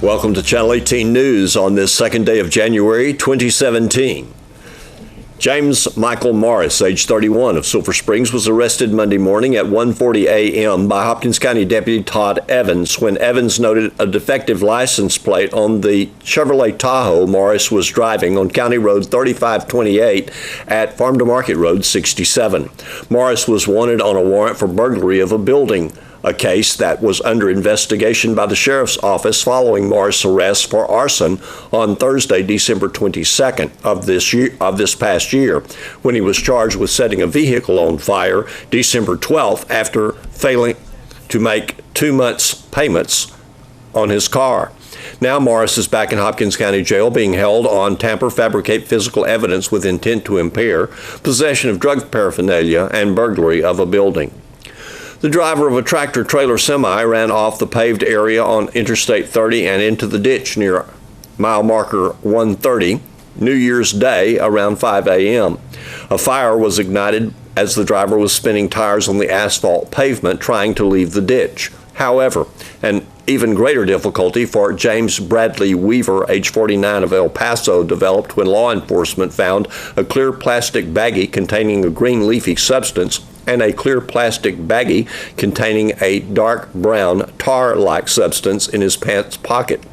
Welcome to Channel 18 News on this second day of January 2017. James Michael Morris, age 31, of Sulphur Springs, was arrested Monday morning at 1:40 a.m. by Hopkins County Deputy Todd Evans when Evans noted a defective license plate on the Chevrolet Tahoe Morris was driving on County Road 3528 at Farm to Market Road 67. Morris was wanted on a warrant for burglary of a building, a case that was under investigation by the Sheriff's Office following Morris' arrest for arson on Thursday, December 22nd of this past year, when he was charged with setting a vehicle on fire December 12th after failing to make 2 months' payments on his car. Now Morris is back in Hopkins County Jail being held on tamper, fabricate physical evidence with intent to impair, possession of drug paraphernalia, and burglary of a building. The driver of a tractor-trailer semi ran off the paved area on Interstate 30 and into the ditch near mile marker 130 New Year's Day around 5 a.m. A fire was ignited as the driver was spinning tires on the asphalt pavement trying to leave the ditch. However, an even greater difficulty for James Bradley Weaver, age 49, of El Paso, developed when law enforcement found a clear plastic baggie containing a green leafy substance and a clear plastic baggie containing a dark brown tar-like substance in his pants pocket.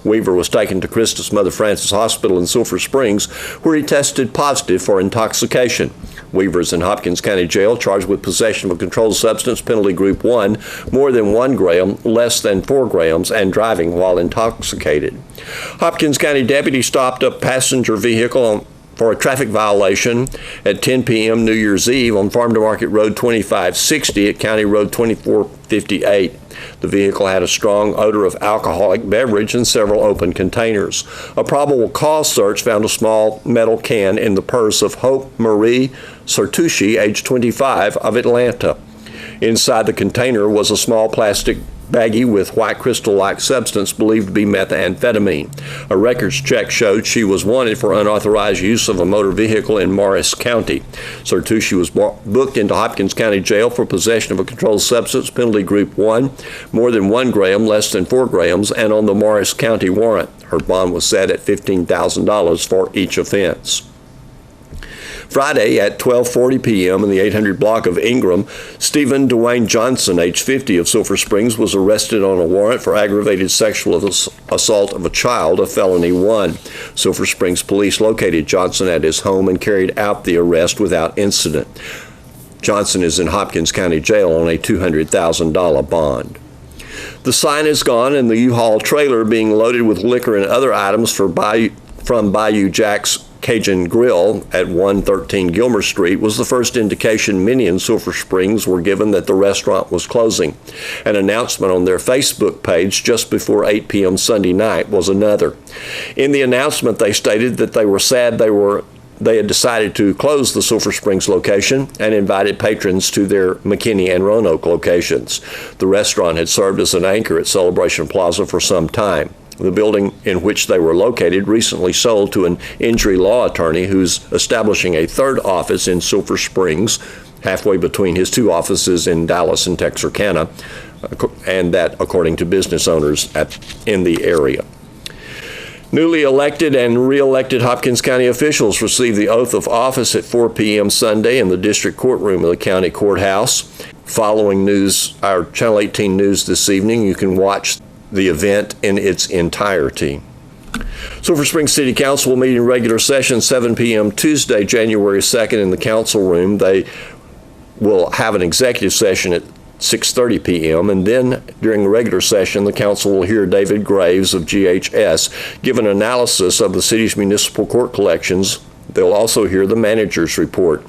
Weaver was taken to Christus Mother Frances Hospital in Sulphur Springs, where he tested positive for intoxication. Weaver is in Hopkins County Jail, charged with possession of a controlled substance, penalty group 1, more than 1 gram, less than 4 grams, and driving while intoxicated. Hopkins County deputy stopped a passenger vehicle for a traffic violation at 10 p.m. New Year's Eve on Farm to Market Road 2560 at County Road 2458. The vehicle had a strong odor of alcoholic beverage and several open containers. A probable cause search found a small metal can in the purse of Hope Marie Sertucci, age 25, of Atlanta. Inside the container was a small plastic baggie with white crystal-like substance believed to be methamphetamine. A records check showed she was wanted for unauthorized use of a motor vehicle in Morris County. Sertucci was booked into Hopkins County Jail for possession of a controlled substance, penalty group 1, more than 1 gram, less than 4 grams, and on the Morris County warrant. Her bond was set at $15,000 for each offense. Friday at 12:40 p.m. in the 800 block of Ingram, Stephen Dwayne Johnson, age 50, of Sulphur Springs, was arrested on a warrant for aggravated sexual assault of a child, a felony 1. Sulphur Springs police located Johnson at his home and carried out the arrest without incident. Johnson is in Hopkins County Jail on a $200,000 bond. The sign is gone, and the U-Haul trailer being loaded with liquor and other items from Bayou Jack's Cajun Grill at 113 Gilmer Street was the first indication many in Sulphur Springs were given that the restaurant was closing. An announcement on their Facebook page just before 8 p.m. Sunday night was another. In the announcement, they stated that they were sad they had decided to close the Sulphur Springs location and invited patrons to their McKinney and Roanoke locations. The restaurant had served as an anchor at Celebration Plaza for some time. The building in which they were located recently sold to an injury law attorney who's establishing a third office in Sulphur Springs, halfway between his 2 offices in Dallas and Texarkana, and that according to business owners in the area. Newly elected and re-elected Hopkins County officials received the oath of office at 4 p.m. Sunday in the district courtroom of the county courthouse. Following our Channel 18 news this evening, you can watch the event in its entirety. Sulphur Springs City Council will meet in regular session 7 p.m. Tuesday, January 2nd in the council room. They will have an executive session at 6:30 p.m. and then during the regular session, the council will hear David Graves of GHS give an analysis of the city's municipal court collections. They'll also hear the manager's report.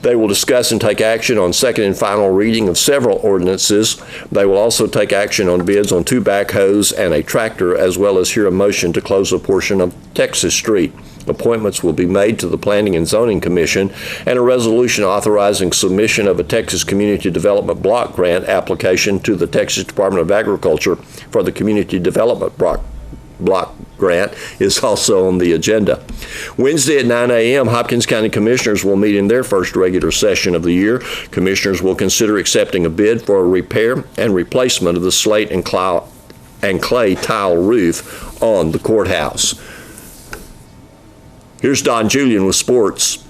They will discuss and take action on second and final reading of several ordinances. They will also take action on bids on 2 backhoes and a tractor, as well as hear a motion to close a portion of Texas Street. Appointments will be made to the Planning and Zoning Commission, and a resolution authorizing submission of a Texas Community Development Block Grant application to the Texas Department of Agriculture for the Community Development Block Grant is also on the agenda. Wednesday at 9 a.m., Hopkins County Commissioners will meet in their first regular session of the year. Commissioners will consider accepting a bid for a repair and replacement of the Slate and and clay tile roof on the courthouse. Here's Don Julian with sports.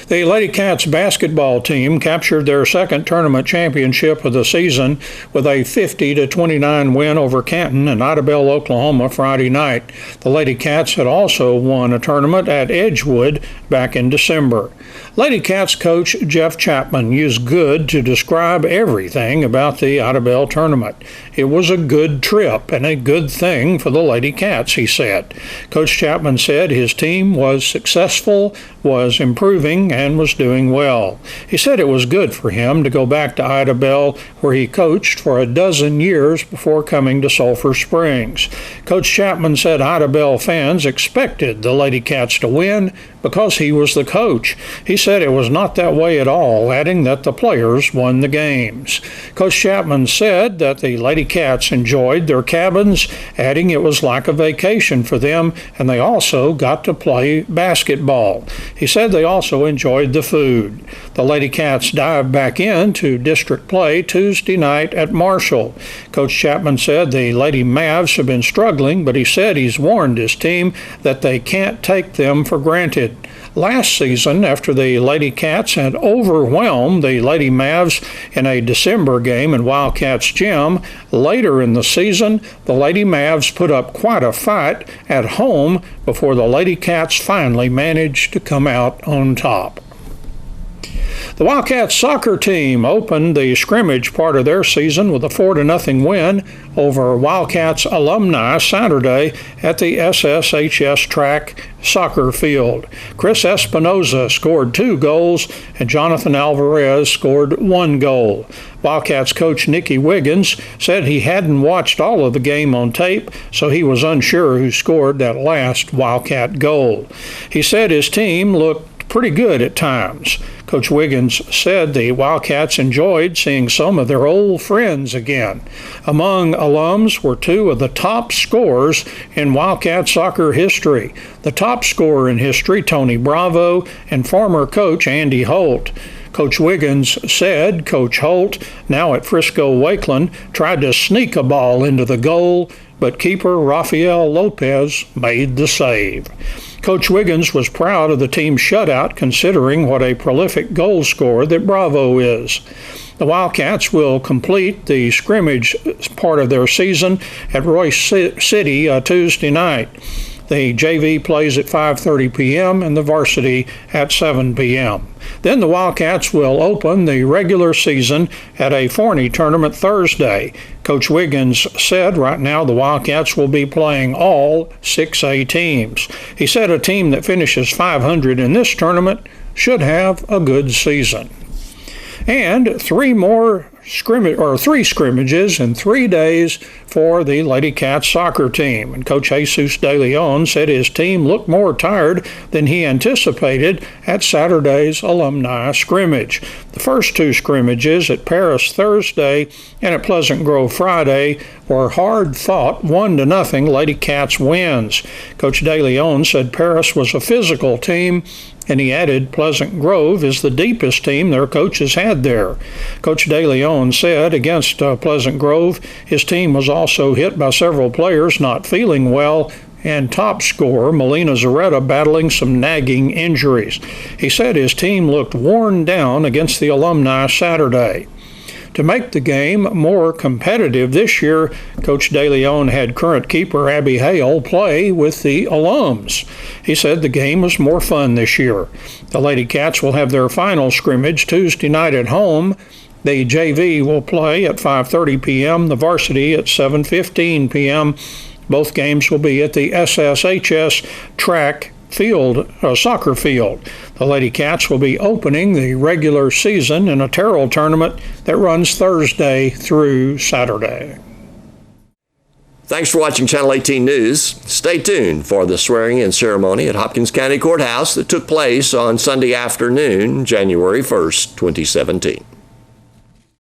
The Lady Cats basketball team captured their second tournament championship of the season with a 50-29 win over Canton in Idabel, Oklahoma Friday night. The Lady Cats had also won a tournament at Edgewood back in December. Lady Cats coach Jeff Chapman used good to describe everything about the Idabel tournament. It was a good trip and a good thing for the Lady Cats, he said. Coach Chapman said his team was successful, was improving, and was doing well. He said it was good for him to go back to Idabel, where he coached for a dozen years before coming to Sulphur Springs. Coach Chapman said Idabel fans expected the Lady Cats to win because he was the coach. He said it was not that way at all, adding that the players won the games. Coach Chapman said that the Lady Cats enjoyed their cabins, adding it was like a vacation for them, and they also got to play basketball. He said they also enjoyed the food. The Lady Cats dived back into district play Tuesday night at Marshall. Coach Chapman said the Lady Mavs have been struggling, but he said he's warned his team that they can't take them for granted. Last season, after the Lady Cats had overwhelmed the Lady Mavs in a December game in Wildcats Gym, later in the season, the Lady Mavs put up quite a fight at home before the Lady Cats finally managed to come out on top. The Wildcats soccer team opened the scrimmage part of their season with a 4-0 win over Wildcats alumni Saturday at the SSHS track soccer field. Chris Espinoza scored 2 goals and Jonathan Alvarez scored 1 goal. Wildcats coach Nicky Wiggins said he hadn't watched all of the game on tape, so he was unsure who scored that last Wildcat goal. He said his team looked pretty good at times. Coach Wiggins said the Wildcats enjoyed seeing some of their old friends again. Among alums were 2 of the top scorers in Wildcat soccer history. The top scorer in history, Tony Bravo, and former coach Andy Holt. Coach Wiggins said Coach Holt, now at Frisco Wakeland, tried to sneak a ball into the goal, but keeper Rafael Lopez made the save. Coach Wiggins was proud of the team's shutout, considering what a prolific goal scorer that Bravo is. The Wildcats will complete the scrimmage part of their season at Royce City Tuesday night. The JV plays at 5:30 p.m. and the varsity at 7 p.m. Then the Wildcats will open the regular season at a Forney tournament Thursday. Coach Wiggins said right now the Wildcats will be playing all 6A teams. He said a team that finishes 500 in this tournament should have a good season. And 3 scrimmages in 3 days for the Lady Cats soccer team. And Coach Jesus De Leon said his team looked more tired than he anticipated at Saturday's alumni scrimmage. The first 2 scrimmages at Paris Thursday and at Pleasant Grove Friday were hard-fought 1-0 Lady Cats wins. Coach De Leon said Paris was a physical team, and he added Pleasant Grove is the deepest team their coaches had there. Coach De Leon said against Pleasant Grove, his team was also hit by several players not feeling well, and top scorer Melina Zaretta battling some nagging injuries. He said his team looked worn down against the alumni Saturday. To make the game more competitive this year, Coach De Leon had current keeper Abby Hale play with the alums. He said the game was more fun this year. The Lady Cats will have their final scrimmage Tuesday night at home. The JV will play at 5:30 p.m., the varsity at 7:15 p.m. Both games will be at the SSHS track soccer field. The Lady Cats will be opening the regular season in a Terrell tournament that runs Thursday through Saturday. Thanks for watching Channel 18 News. Stay tuned for the swearing-in ceremony at Hopkins County Courthouse that took place on Sunday afternoon, January 1st, 2017.